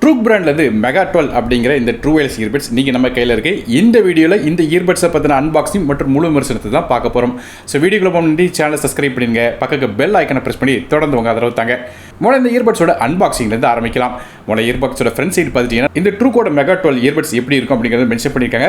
ட்ரூக் பிராண்ட்லேருந்து mega 12 அப்படிங்கிற இந்த true wireless earbuds நீங்கள் நம்ம கையில் இருக்குது. இந்த வீடியோவில் இந்த இயர்பட்ஸை பற்றின அன்பாக்சிங் மற்றும் முழு விமர்சனத்தை தான் பார்க்க போகிறோம். ஸோ வீடியோக்குள்ள முன்னாடி சேனலை சப்ஸ்கிரைப் பண்ணிடுங்க, பக்கத்துக்கு பெல் ஐக்கனை ப்ரெஸ் பண்ணி தொடர்ந்து உங்கள் ஆதரவு தாங்க. முதல்ல இந்த இயர்பட்ஸோட அன்பாக்சிங்லேருந்து ஆரம்பிக்கலாம். முதல்ல இயர்பட்ஸோட ஃப்ரண்ட் சைடு பார்த்துட்டீங்கன்னா இந்த ட்ரூக்கோட மெகா 12 இயர்பட்ஸ் எப்படி இருக்கும் அப்படிங்கிறத மென்ஷன் பண்ணியிருக்காங்க.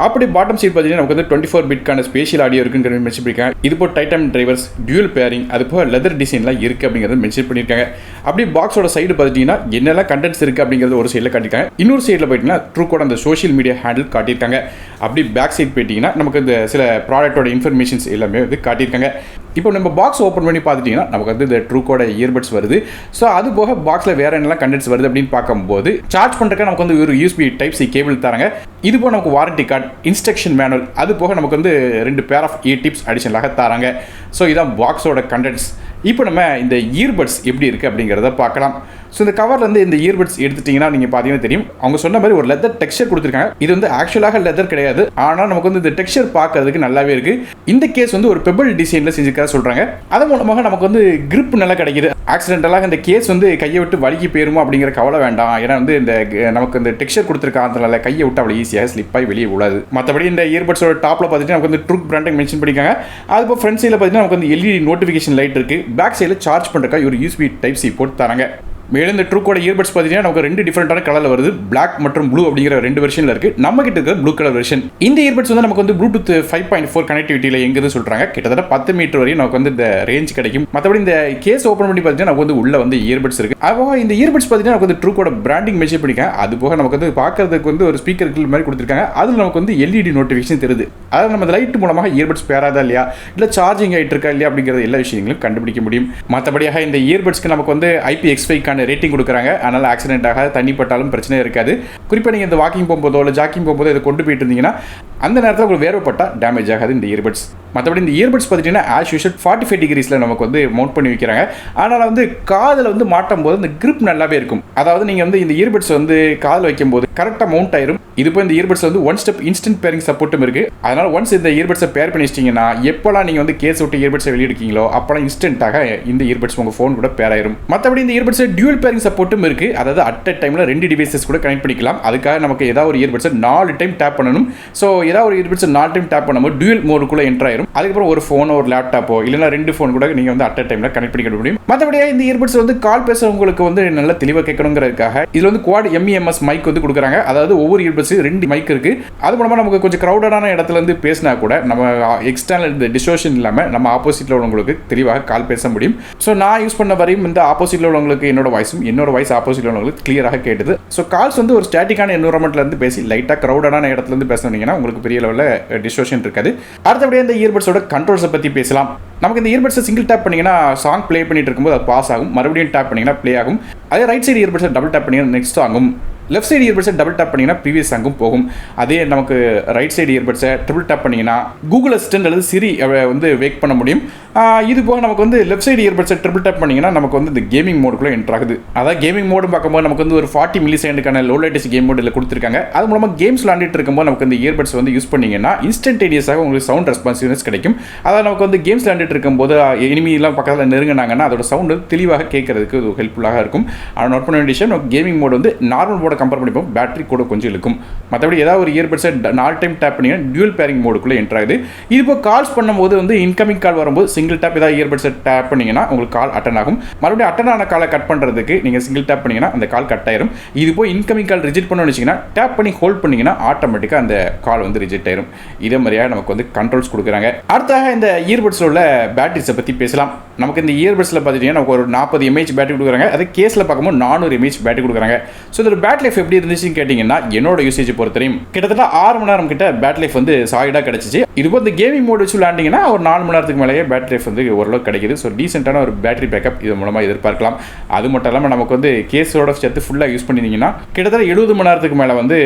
அப்படி பாட்டம் சைடு பார்த்தீங்கன்னா நமக்கு வந்து 24 பிட்கான ஸ்பேஷியல் ஆடியோ இருக்குங்கிறது மென்ஷன் பண்ணியிருக்காங்க. இது போல் டைட்டம் டிரைவர்ஸ், டியூல் பேரிங், அது போக லெதர் டிசைன்லாம் இருக்குது அப்படிங்கிறத மென்ஷன் பண்ணியிருக்காங்க. அப்படி பாக்ஸோட சைடு பார்த்துட்டீங்கன்னா என்னெல்லாம் கண்டென்ட்ஸ் இருக்குது அப்படிங்கிறது ஒரு சைடில் காட்டியிருக்காங்க. இன்னொரு சைடில் போயிட்டீங்கன்னா ட்ரூக்கோட அந்த சோஷியல் மீடியா ஹேண்டில் காட்டியிருக்காங்க. அப்படி பேக் சைட் போயிட்டீங்கன்னா நமக்கு இந்த சில ப்ராடக்டோட இன்ஃபர்மேஷன்ஸ் எல்லாமே வந்து காட்டியிருக்காங்க. இப்போ நம்ம பாக்ஸ் ஓப்பன் பண்ணி பார்த்துட்டிங்கன்னா நமக்கு வந்து இந்த ட்ரூக்கோட இயர்பட்ஸ் வருது. ஸோ அது போக பாக்ஸில் வேறு என்னெல்லாம் கண்டென்ட்ஸ் வருது அப்படின்னு பார்க்கும்போது சார்ஜ் பண்ணுறதுக்கு நமக்கு வந்து ஒரு USB டைப் C கேபிள் தராங்க. இது போக நமக்கு வாரண்டி கார்டு, இன்ஸ்ட்ரக்ஷன் மேனுவல், அது போக நமக்கு வந்து 2 பேர் ஆஃப் டிப்ஸ் அடிஷனலாக தராங்க. ஸோ இதான் பாக்ஸோட கண்டென்ட்ஸ். இப்போ நம்ம இந்த இயர்பட்ஸ் எப்படி இருக்குது அப்படிங்கிறத பார்க்கலாம். ஸோ இந்த கவர்லேருந்து இந்த இயர்பட்ஸ் எடுத்துட்டிங்கன்னா நீங்கள் பார்த்தீங்கன்னா தெரியும், அவங்க சொன்ன மாதிரி ஒரு லெதர் டெக்ஸ்சர் கொடுத்துருக்காங்க. இது வந்து ஆக்சுவலாக லெதர் கிடையாது, ஆனால் நமக்கு வந்து இந்த டெக்ஸ்சர் பார்க்கறதுக்கு நல்லாவே இருக்குது. இந்த கேஸ் வந்து ஒரு பெபிள் டிசைனில் செஞ்சுருக்காரு சொல்கிறாங்க. அதன் மூலமாக நமக்கு வந்து கிரிப் நல்லா கிடைக்குது. ஆக்சிடென்டலாக இந்த கேஸ் வந்து கையை விட்டு வலிக்கு போயிருமோ அப்படிங்கிற கவலை வேண்டாம். ஏன்னா வந்து இந்த நமக்கு இந்த டெக்ஸ்சர் கொடுத்துருக்காங்க, கையை விட்டு அவ்வளோ ஈஸியாக ஸ்லிப்பாகி வெளியே விடாது. மற்றபடி இந்த இயர்பட்ஸோட டாப்பில் பார்த்துட்டு நமக்கு வந்து ட்ரூக் பிராண்டை மென்ஷன் பண்ணியிருக்காங்க. அதுபோல் ஃப்ரண்ட் சைடில் பார்த்தீங்கன்னா நமக்கு வந்து LED நோட்டிஃபிகேஷன் லைட் இருக்குது. பேக் சைடில் சார்ஜ் பண்ணுறதுக்காக ஒரு USB டைப் C போட்டு தராங்க. மேலும் இந்த ட்ரூக்கோட இயர்பட்ஸ் பார்த்தீங்கன்னா நமக்கு 2 டிஃப்ரெண்டான கலரில் வருது. பிளாக் மற்றும் ப்ளூ அப்படிங்கிற 2 வெர்ஷனில் இருக்குது. நம்ம கிட்ட இருக்கிற ப்ளூ கலர் வெர்ஷன். இந்த இயர்பட்ஸ் வந்து நமக்கு வந்து ப்ளூடூத் 5.4 கனெக்டிவிட்டியில் எங்குது சொல்கிறாங்க. கிட்டத்தட்ட 10 மீட்டர் வரையும் நமக்கு வந்து இந்த ரேஞ்ச் கிடைக்கும். மற்றபடி இந்த கேஸ் ஓப்பன் பண்ணி பார்த்தீங்கன்னா நமக்கு வந்து உள்ள வந்து இயர்பட்ஸ் இருக்குது. அப்போ இந்த இயர்பட்ஸ் பார்த்தீங்கன்னா நமக்கு வந்து ட்ரூக்கோட பிராண்டிங் மென்ஷன் பண்ணியிருக்காங்க. அது போக நமக்கு வந்து பார்க்கறதுக்கு வந்து ஒரு ஸ்பீக்கர் மாதிரி கொடுத்துருக்காங்க. அதில் நமக்கு வந்து LED நோட்டிஃபிகேஷன் தெரியுது. அதாவது நம்ம லைட் மூலமாக இயர்பட்ஸ் பேராதா இல்லையா, இல்லை சார்ஜிங் ஆகிட்டு இருக்கா இல்லையா அப்படிங்கிற எல்லா விஷயங்களும் கண்டுபிடிக்க முடியும். மற்றபடியாக இந்த இயர்பட்ஸ்க்கு நமக்கு வந்து IPX5 ரேட்டிங் கொடுக்குறாங்க. அதனால் ஆக்சிடென்ட் ஆகாது, தண்ணி பட்டாலும் பிரச்சனை இருக்காது. குறிப்பாக நீங்கள் இந்த வாக்கிங் போகும்போதோ இல்லை ஜாக்கிங் போகும்போதோ இதை கொண்டு போயிட்டு இருந்தீங்கன்னா அந்த நேரத்தில் உங்களுக்கு வேர்வைப்பட்டால் டேமேஜ் ஆகாது இந்த இயர்பட்ஸ். மற்றபடி இந்த இயர்பட்ஸ் பார்த்துட்டிங்கன்னா ஆஸ் யூஷுவல் 45 டிகிரிஸில் நமக்கு வந்து மவுண்ட் பண்ணி வைக்கிறாங்க. அதனால் வந்து காதில் வந்து மாட்டும் போது இந்த கிரிப் நல்லாவே இருக்கும். அதாவது நீங்கள் வந்து இந்த இயர்பட்ஸ் வந்து காதில் வைக்கும்போது கரெக்டாக மவுண்ட் ஆயிரும். இது போய் இந்த இயர்பட்ஸ் வந்து 1 ஸ்டெப் இன்ஸ்டன்ட் பேரிங் சப்போர்ட்டும் இருக்குது. அதனால் ஒன்ஸ் இந்த இயர்பட்ஸை பேர் பண்ணி வச்சிட்டிங்கன்னா எப்போலாம் நீங்கள் வந்து கேஸ் விட்டு இயர்பட்ஸை வெளியிடுக்கீங்களோ அப்போலாம் இன்ஸ்டன்ட்டாக இந்த இயர்பட்ஸ் உங்கள் ஃபோன் கூட பேர் ஆயிரும். மற்றபடி இந்த இயர்பட்ஸ் டியூல் பேரிங் சப்போர்ட்டும் இருக்குது. அதாவது அட் அ டைமில் 2 டிவைசஸ் கூட கனெக்ட் பண்ணிக்கலாம். அதுக்காக நமக்கு ஏதாவது ஒரு இயர்பட்ஸை 4 டைம் டேப் பண்ணணும். ஸோ ஏதாவது ஒரு இயர்பட்ஸை 4 டைம் டேப் பண்ணும்போது டியூல் மோடுக்குள்ளே என்டர் ஆயிரும். அதுக்கப்புறம் ஒரு ஃபோனோ ஒரு லேப்டாப்போ இல்லைனா 2 ஃபோன் கூட நீங்கள் வந்து அட் அ டைமில் கனெக்ட் பண்ணிக்க முடியும். மற்றபடியாக இந்த இயர்பட்ஸ் வந்து கால் பேசுறவங்களுக்கு வந்து நல்லா தெளிவாக கேட்கணுங்கிறதுக்காக இதில் வந்து குவாட் MEMS மைக் வந்து கொடுக்குறாங்க. அதாவது ஒவ்வொரு இயர்பட்ஸ் 2 மைக் இருக்குது. அது மூலமாக நமக்கு கொஞ்சம் க்ரௌடடான இடத்துல இருந்து பேசினா கூட நம்ம எக்ஸ்டர்னல் இந்த டிஸ்டோஷன் இல்லாமல் நம்ம ஆப்போசிட்டில் உள்ளவங்களுக்கு தெளிவாக கால் பேச முடியும். ஸோ நான் யூஸ் பண்ண வரையும் இந்த ஆப்போசிட்டில் உள்ளவங்களுக்கு என்னோட வாய்ஸ் ஆப்போசிட்டில் உள்ளவங்களுக்கு கிளியராக கேட்டுது. ஸோ கால்ஸ் வந்து ஒரு ஸ்டாட்டிக்கான என்வரன்மெண்ட்ல இருந்து பேசி லைட்டாக க்ரௌடடான இடத்துல இருந்து பேசுனீங்கன்னா உங்களுக்கு பெரிய லெவலில் டிஸ்டோஷன் இருக்காது. அடுத்தபடியாக இந்த இயர்பட்ஸோட கண்ட்ரோல்ஸை பற்றி பேசலாம். நமக்கு இந்த இயர்பட்ஸை சிங்கிள் டேப் பண்ணிங்கன்னா சாங் ப்ளே பண்ணிட்டு இருக்கும்போது அது பாஸ் ஆகும். மறுபடியும் டேப் பண்ணிங்கன்னா ப்ளே ஆகும். அதே ரைட் சைடு இயர்பட்ஸை டபுள் டேப் பண்ணிங்கன்னா நெக்ஸ்ட் ஆகும். லெஃப்ட் சைடு இயர்பட்ஸை டபுள் டேப் பண்ணிங்கன்னா ப்ரீவியஸ் சாங்கும் போகும். அதே நமக்கு ரைட் சைடு இயர்பட்ஸை ட்ரிபிள் டேப் பண்ணிங்கன்னா கூகுள் அசிஸ்டன்ட் அல்லது சிரி வந்து வேக் பண்ண முடியும். இது போக நமக்கு வந்து லெஃப்ட் சைடு இயர்பட்ஸை ட்ரிபிள் டேப் பண்ணிங்கன்னா நமக்கு வந்து இந்த கேமிங் மோடுக்குள்ளே என்டர் ஆகுது. அதாவது கேமிங் மோடு பார்க்கும்போது நமக்கு வந்து ஒரு 40 மில்லி செகண்டுக்கான லோ லேட்டன்சி கேம் மோடில் கொடுத்துருக்காங்க. அது மூலமாக கேம்ஸ் விளாண்டுட்டு இருக்கும்போது நமக்கு இந்த இயர்பட்ஸ் வந்து யூஸ் பண்ணிங்கன்னா இன்ஸ்டன்டேனியஸாக உங்களுக்கு சவுண்ட் ரெஸ்பான்சிவ்னஸ் கிடைக்கும். அதாவது நமக்கு வந்து கேம்ஸ் விளாண்டுட்டு இருக்கும்போது எனிமிலாம் பக்கத்தில் நெருங்கினாங்கன்னா அதோட சவுண்ட் வந்து தெளிவாக கேட்கறதுக்கு இது ஹெல்ப்ஃபுல்லாக இருக்கும். ஆனால் நோட் பண்ண வேண்டிய விஷயம், நம்ம கேமிங் மோடு வந்து நார்மல் மோட கம்பேர் பண்ணிப்போம், பேட்டரி கூட கொஞ்சம் இழுக்கும். மற்றபடி ஏதாவது ஒரு இயர்பட்ஸை 4 டைம் டேப் பண்ணிங்கன்னா டியூல் பேரிங் மோடுக்குள்ளே என்டர் ஆகுது. இது இப்போ கால்ஸ் பண்ணும்போது வந்து இன்கமிங் கால் வரும்போது சிங்கிள் டேப் ஏதாவது இயர்பட்ஸை டேப் பண்ணிங்கன்னா உங்களுக்கு கால் அட்டன் ஆகும். மறுபடியும் அட்டன் ஆன காலை கட் பண்ணுறதுக்கு நீங்கள் சிங்கிள் டேப் பண்ணிங்கன்னா அந்த கால் கட் ஆயிரும். இது போய் இன்கமிங் கால் ரிஜெக்ட் பண்ணணும்னு வச்சிங்கன்னா டேப் பண்ணி ஹோல்ட் பண்ணிங்கன்னா ஆட்டோமேட்டிக்காக அந்த கால் வந்து ரிஜெக்ட் ஆயிரும். இதே மாதிரியாக நமக்கு வந்து கண்ட்ரோல்ஸ் கொடுக்குறாங்க. அடுத்தாக இந்த இயர்பட்ஸில் உள்ள பேட்டரிஸை பற்றி பேசலாம். நமக்கு இந்த இயர்பட்ஸில் பார்த்துட்டிங்கன்னா நமக்கு ஒரு 40 mAh பேட்டரி கொடுக்குறாங்க. அது கேஸில் பார்க்கும்போது 400 mAh பேட்டரி கொடுக்குறாங்க. ஸோ இதோட பேட்டரி லைஃப் எப்படி இருந்துச்சுன்னு கேட்டிங்கன்னா என்னோட யூசேஜ் பொறுத்தவரையும் கிட்டத்தட்ட 6 மணி நேரம் கிட்ட பேட்டரி லைஃப் வந்து சாலிடாக கிடச்சிச்சு. இது போல் இந்த கேமிங் மோட் வச்சு விளாண்டிங்கன்னா ஒரு 4 மணி நேரத்துக்கு மேலேயே பேட்டரி லைஃப் வந்து ஓரளவு கிடைக்குது. ஸோ டீசென்ட்டான ஒரு பேட்டரி பேக்கப் இது மூலமாக எதிர்பார்க்கலாம். அது மட்டும் இல்லாமல் நமக்கு வந்து கேஸோட சேர்த்து ஃபுல்லாக யூஸ் பண்ணியிருந்தீங்கன்னா கிட்டத்தட்ட 70 மணி நேரத்துக்கு மேலே வந்து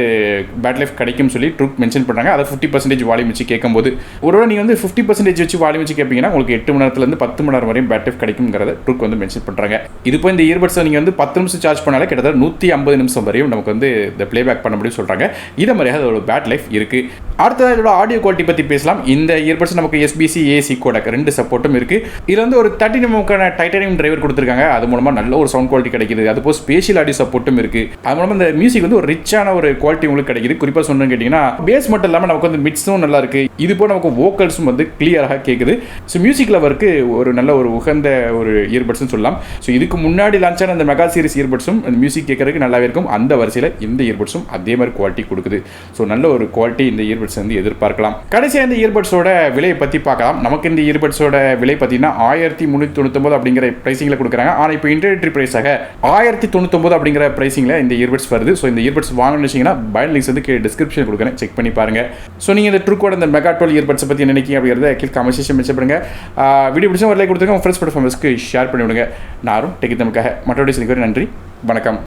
பேட்டரி லைஃப் கிடைக்கும்னு சொல்லி ட்ரூக் மென்ஷன் பண்ணுறாங்க. அதை 50% வால்யூம் வச்சு கேட்கும்போது ஒருவேளை நீங்கள் வந்து 50% வச்சு வால்யூம் வச்சு கேட்பீங்கன்னா உங்களுக்கு 8 மணி நேரத்துலேருந்து 10 மணி நேரம் வரையும் பேட்டரி லைஃப் கிடைக்குங்கிறத ட்ரூக் வந்து மென்ஷன் பண்ணுறாங்க. இது போய் இந்த இயர்பட்ஸை நீங்கள் வந்து வந்து 10 நிமிஷம் சார்ஜ் பண்ணாலே கிட்டத்தட்ட 150 நிமிஷம் வரையும் நமக்கு வந்து இந்த ப்ளேபேக் பண்ண முடியும் சொல்கிறாங்க. இதை மாதிரியாக அதோட பேட் லைஃப் இருக்குது. அடுத்ததாக இதோட ஆடியோ குவாலிட்டி பற்றி பேசலாம். இந்த இயர்பட்ஸ் நமக்கு SBC AC கோடக் 2 சப்போர்ட்டும் இருக்குது. இதில் வந்து ஒரு 30 mm டைட்டானியம் டிரைவர் கொடுத்துருக்காங்க. அது மூலமாக நல்ல ஒரு சவுண்ட் குவாலிட்டி கிடைக்குது. அதுபோல் ஸ்பேஷியல் ஆடியோ சப்போர்ட்டும் இருக்குது. அது மூலமாக இந்த மியூசிக் வந்து ஒரு ரிச்சான ஒரு குவாலிட்டி உங்களுக்கு கிடைக்குது. குறிப்பாக சொன்னேன்னு கேட்டிங்கன்னா பேஸ் மட்டும் இல்லாமல் நமக்கு வந்து மிட்ஸும் நல்லா இருக்குது. இது போல் நமக்கு வோக்கல்ஸும் வந்து கிளியராக கேட்குது. ஸோ மியூசிக் லவருக்கு ஒரு நல்ல ஒரு உகந்த ஒரு இயர்பட்ஸ்னு சொல்லலாம். ஸோ இதுக்கு முன்னாடி லான்ச் ஆன அந்த மெகா சீரிஸ் இயர்பட்ஸும் அந்த மியூசிக் கேட்கறதுக்கு நல்லாவே இருக்கும். அந்த வரிசையில் இந்த இயர்பட்ஸும் அதே மாதிரி குவாலிட்டி கொடுக்குது. ஸோ நல்ல ஒரு குவாலிட்டி இந்த இயர்பட்ஸ் வந்து எதிர்பார்க்கலாம். கடைசியாக இந்த இயர்பட்ஸோட விலையை பற்றி பார்க்கலாம். நமக்கு இந்த இயர்பட்ஸோட விலை பார்த்தீங்கன்னா 1399 அப்படிங்கிற பிரைசிங்கில் கொடுக்குறாங்க. ஆனால் இப்போ இன்டர்நெட் பிரைஸாக 1099 அப்படிங்கிற பிரைசிங்கில் இந்த இயர்பட்ஸ் வருது. ஸோ இந்த இயர்பட்ஸ் வாங்கணும்னு வச்சிங்கன்னா பைண்ட் லிங்க்ஸ் வந்து டிஸ்கிரிப்ஷன் கொடுக்குறேன், செக் பண்ணி பாருங்கள். ஸோ நீங்கள் இந்த ட்ரூக்கோட இந்த மெகா 12 இயர்பட்ஸை பற்றி என்ன நினைக்கிங்க அப்படிங்கிறத கீழே கமெண்ட் செக்ஷன் மென்ஷன் பண்ணுங்க. வீடியோ பிடிச்சா ஒரு லைக் கொடுத்துருங்க, உங்கள் ஃப்ரெண்ட்ஸ் பர்ஃபார்மன்ஸ்க்கு ஷேர் பண்ணி விடுங்க. நானும் டெக் தமிழுக்காக மற்றபடி நன்றி, வணக்கம்.